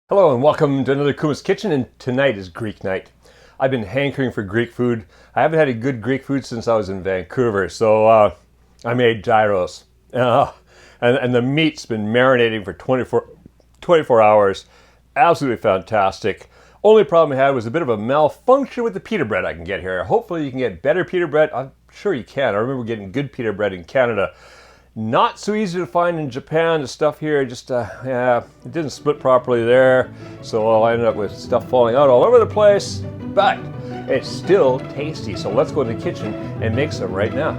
Hello and welcome to another Kuma's Kitchen, and tonight is Greek night. I've been hankering for Greek food. I haven't had a good Greek food since I was in Vancouver, so I made gyros. And the meat's been marinating for 24 hours. Absolutely fantastic. Only problem I had was a bit of a malfunction with the pita bread I can get here. Hopefully you can get better pita bread. I'm sure you can. I remember getting good pita bread in Canada. Not so easy to find in Japan. The stuff here just, it didn't split properly there. So I ended up with stuff falling out all over the place, but it's still tasty. So let's go in the kitchen and make some right now.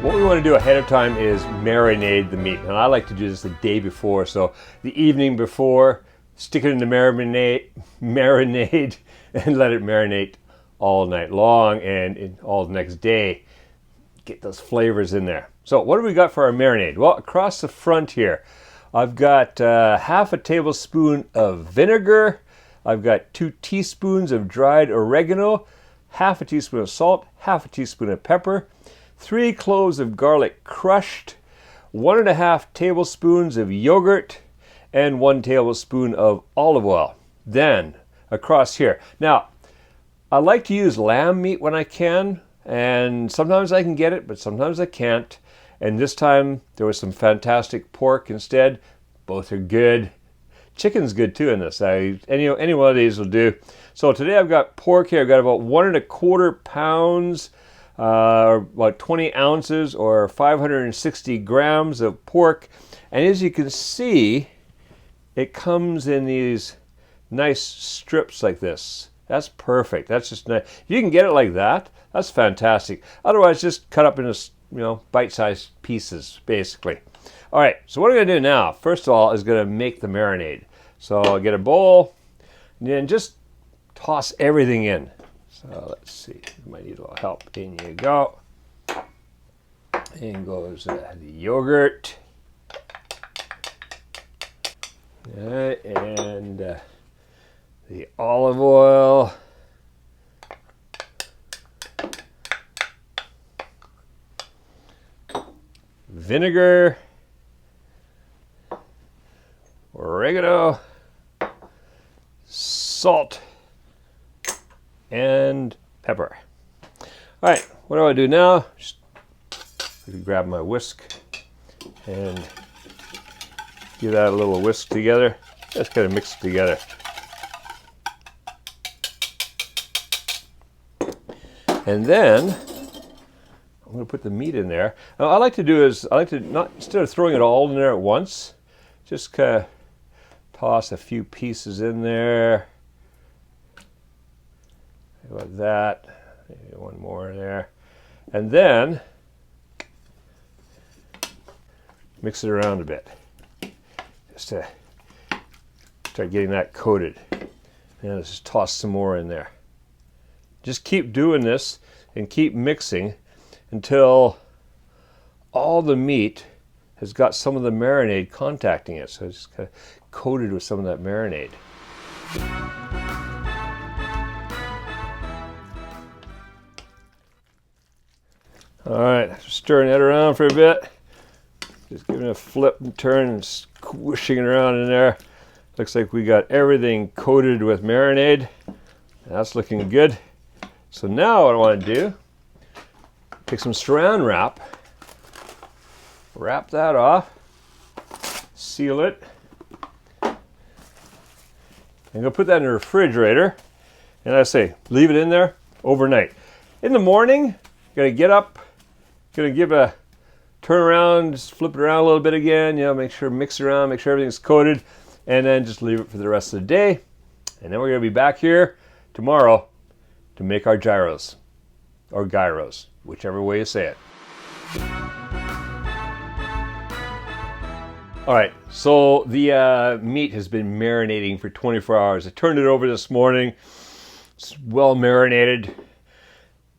What we want to do ahead of time is marinate the meat. And I like to do this the day before. So the evening before, stick it in the marinade and let it marinate all night long and all the next day. Get those flavors in there. So what do we got for our marinade? Well, across the front here, I've got half a tablespoon of vinegar. I've got 2 teaspoons of dried oregano, half a teaspoon of salt, half a teaspoon of pepper, 3 cloves of garlic crushed, 1.5 tablespoons of yogurt, and 1 tablespoon of olive oil. Then across here. Now, I like to use lamb meat when I can, and sometimes I can get it, but sometimes I can't. And this time there was some fantastic pork instead. Both are good. Chicken's good too in this. Any one of these will do. So today I've got pork here. I've got about 1.25 pounds, about 20 ounces or 560 grams of pork. And as you can see, it comes in these nice strips like this. That's perfect. That's just nice. You can get it like that. That's fantastic. Otherwise, just cut up into bite-sized pieces, basically. All right. So what I'm going to do now, first of all, is going to make the marinade. So I'll get a bowl, and then just toss everything in. So let's see. You might need a little help. In you go. In goes the yogurt. And the olive oil, vinegar, oregano, salt, and pepper. All right, what do I do now? Just grab my whisk and give that a little whisk together. Just kind of mix it together. And then I'm going to put the meat in there. Now, I like to not, instead of throwing it all in there at once, just kind of toss a few pieces in there. Like that. Maybe one more in there. And then mix it around a bit. Just to start getting that coated. And let's just toss some more in there. Just keep doing this and keep mixing until all the meat has got some of the marinade contacting it. So it's just kind of coated with some of that marinade. All right, stirring that around for a bit. Just giving it a flip and turn and squishing it around in there. Looks like we got everything coated with marinade. That's looking good. So now what I want to do, take some saran wrap, wrap that off, seal it, and go put that in the refrigerator. And I say, leave it in there overnight. In the morning, you're going to get up, going to give a turn around, just flip it around a little bit again, make sure, mix it around, make sure everything's coated, and then just leave it for the rest of the day. And then we're going to be back here tomorrow to make our gyros, or gyros, whichever way you say it. All right, so the meat has been marinating for 24 hours. I turned it over this morning. It's well marinated.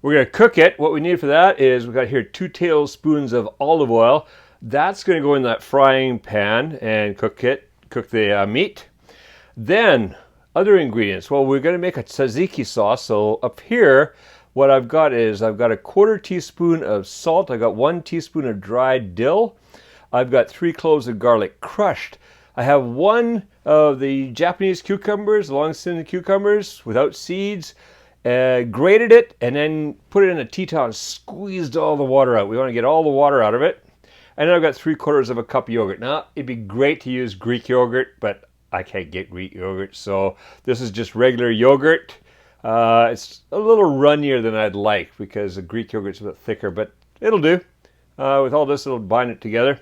We're going to cook it. What we need for that is we've got here 2 tablespoons of olive oil. That's going to go in that frying pan and cook the meat. Then other ingredients. Well, we're going to make a tzatziki sauce. So up here, what I've got is I've got a 1/4 teaspoon of salt. I've got 1 teaspoon of dried dill. I've got 3 cloves of garlic crushed. I have 1 of the Japanese cucumbers, long stem cucumbers without seeds. Grated it and then put it in a tea towel and squeezed all the water out. We want to get all the water out of it. And then I've got 3/4 of a cup of yogurt. Now, it'd be great to use Greek yogurt, but I can't get Greek yogurt, so this is just regular yogurt. It's a little runnier than I'd like because the Greek yogurt's a bit thicker, but it'll do. With all this, it'll bind it together.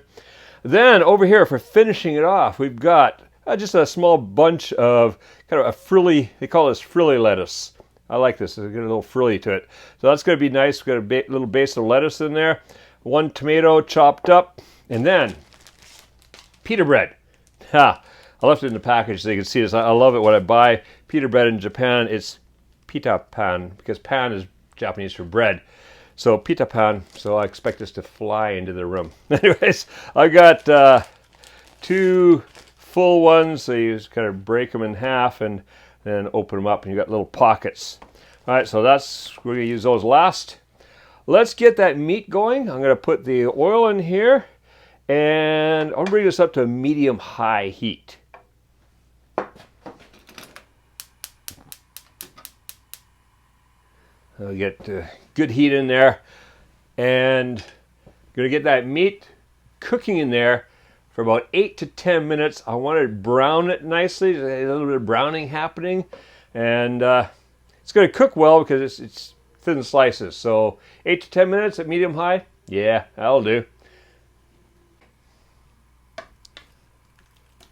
Then over here, for finishing it off, we've got just a small bunch of kind of a frilly, they call this frilly lettuce. I like this, it's got a little frilly to it. So that's going to be nice. We've got a little base of lettuce in there, 1 tomato chopped up, and then pita bread. Ha! I left it in the package so you can see this. I love it when I buy pita bread in Japan. It's pita pan, because pan is Japanese for bread. So pita pan, so I expect this to fly into the room. Anyways, I got 2 full ones, so you just kind of break them in half and then open them up and you got little pockets. All right, so we're gonna use those last. Let's get that meat going. I'm gonna put the oil in here and I'll bring this up to a medium-high heat. I'll get good heat in there and gonna get that meat cooking in there for about 8 to 10 minutes. I want to brown it nicely, a little bit of browning happening, and it's going to cook well because it's thin slices. So 8 to 10 minutes at medium high, yeah, that'll do.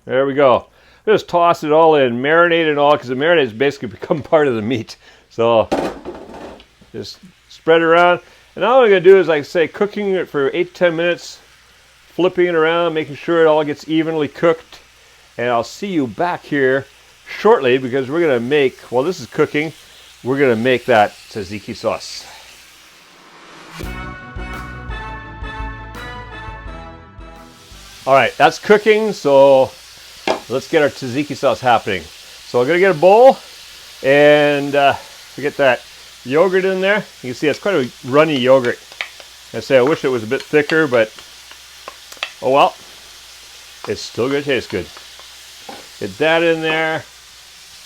There we go. Just toss it all in, marinate and all, because the marinade has basically become part of the meat. So just spread it around. And all I'm going to do is, like I say, cooking it for 8 to 10 minutes, flipping it around, making sure it all gets evenly cooked. And I'll see you back here shortly because we're going to make, while this is cooking, we're going to make that tzatziki sauce. All right, that's cooking, so let's get our tzatziki sauce happening. So I'm going to get a bowl and we get that yogurt in there. You can see it's quite a runny yogurt. I say I wish it was a bit thicker, but oh well, it's still going to taste good. Get that in there.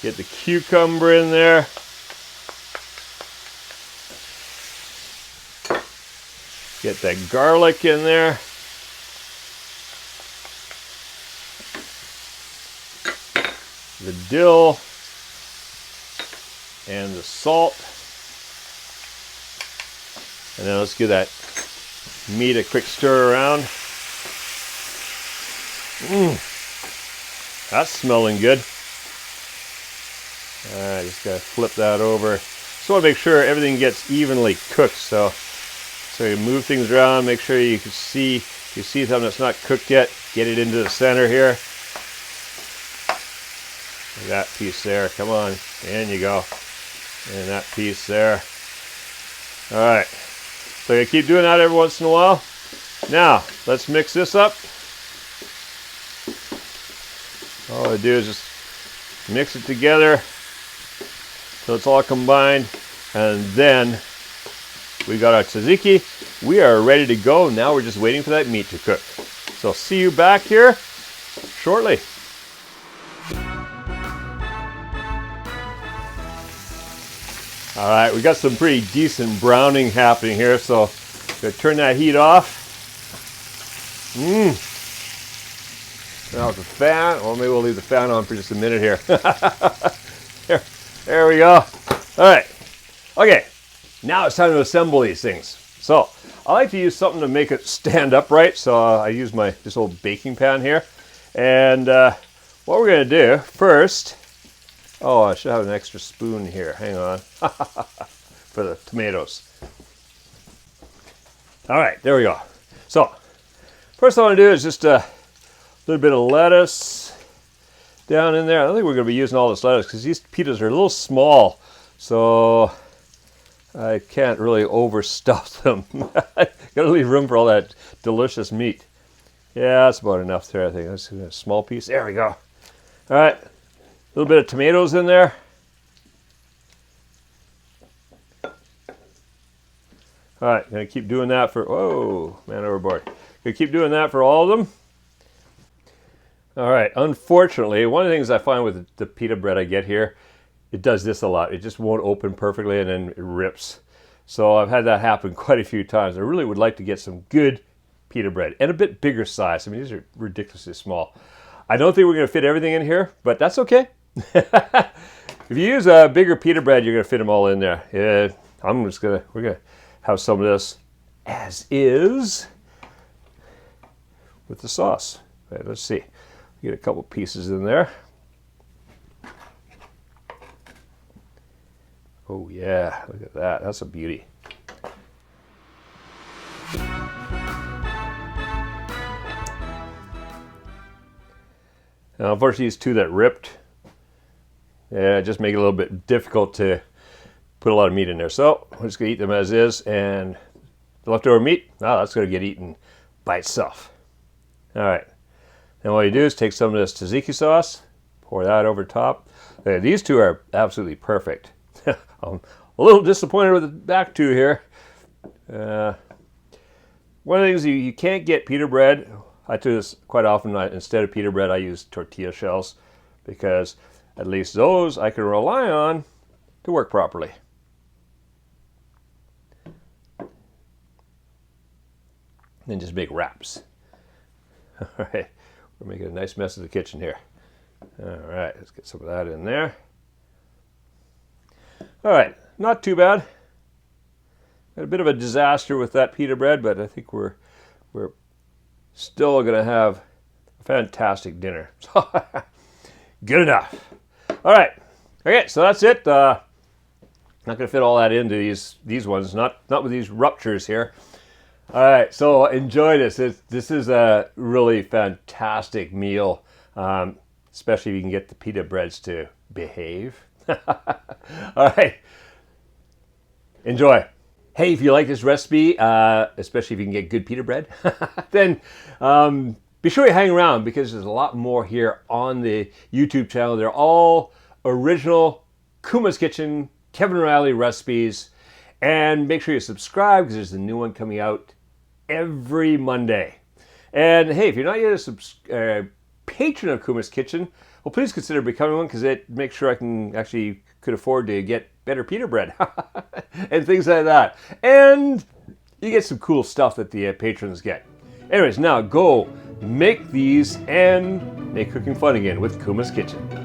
Get the cucumber in there. Get that garlic in there. The dill and the salt. And then let's give that meat a quick stir around. That's smelling good. Alright, just gotta flip that over. Just want to make sure everything gets evenly cooked. So you move things around, make sure you can see, if you see something that's not cooked yet, get it into the center here. That piece there, come on, in you go. And that piece there. Alright, so you keep doing that every once in a while. Now, let's mix this up. All I do is just mix it together so it's all combined, and then we got our tzatziki. We are ready to go. Now we're just waiting for that meat to cook. So I'll see you back here shortly. All right, we got some pretty decent browning happening here, so I'm gonna turn that heat off. Now with the fan, well, maybe we'll leave the fan on for just a minute here. there we go. All right, okay, now it's time to assemble these things. So I like to use something to make it stand upright, so I use this old baking pan here. And what we're gonna do first, oh, I should have an extra spoon here. Hang on. For the tomatoes. All right, there we go. So, first thing I want to do is just a little bit of lettuce down in there. I don't think we're going to be using all this lettuce because these pitas are a little small. So, I can't really overstuff them. Got to leave room for all that delicious meat. Yeah, that's about enough there, I think. Let's do a small piece. There we go. All right. A little bit of tomatoes in there. All right, gonna keep doing that for, oh, man overboard. Gonna keep doing that for all of them. All right, unfortunately, one of the things I find with the pita bread I get here, it does this a lot. It just won't open perfectly and then it rips. So I've had that happen quite a few times. I really would like to get some good pita bread and a bit bigger size. I mean, these are ridiculously small. I don't think we're gonna fit everything in here, but that's okay. If you use a bigger pita bread, you're gonna fit them all in there. Yeah, we're gonna have some of this as is with the sauce. Right, let's see. Get a couple pieces in there. Oh yeah, look at that. That's a beauty. Now, unfortunately, these two that ripped, yeah, just make it a little bit difficult to put a lot of meat in there. So we're just gonna eat them as is, and the leftover meat, that's gonna get eaten by itself. All right, and what you do is take some of this tzatziki sauce, pour that over top. These two are absolutely perfect. I'm a little disappointed with the back two here. One of the things you can't get pita bread. I do this quite often. Instead of pita bread, I use tortilla shells because at least those I can rely on to work properly. Then just make wraps. All right, we're making a nice mess of the kitchen here. All right, let's get some of that in there. All right, not too bad. Had a bit of a disaster with that pita bread, but I think we're still gonna have a fantastic dinner. Good enough. All right, okay, so that's it. Not gonna fit all that into these ones, not with these ruptures here. All right, so enjoy this. This is a really fantastic meal, especially if you can get the pita breads to behave. All right, enjoy. Hey, if you like this recipe, especially if you can get good pita bread, then be sure you hang around because there's a lot more here on the YouTube channel. They're all original Kuma's Kitchen, Kevin Riley recipes. And make sure you subscribe because there's a new one coming out every Monday. And hey, if you're not yet a patron of Kuma's Kitchen, well, please consider becoming one because it makes sure I could afford to get better pita bread and things like that. And you get some cool stuff that the patrons get. Anyways, now go make these and make cooking fun again with Kuma's Kitchen.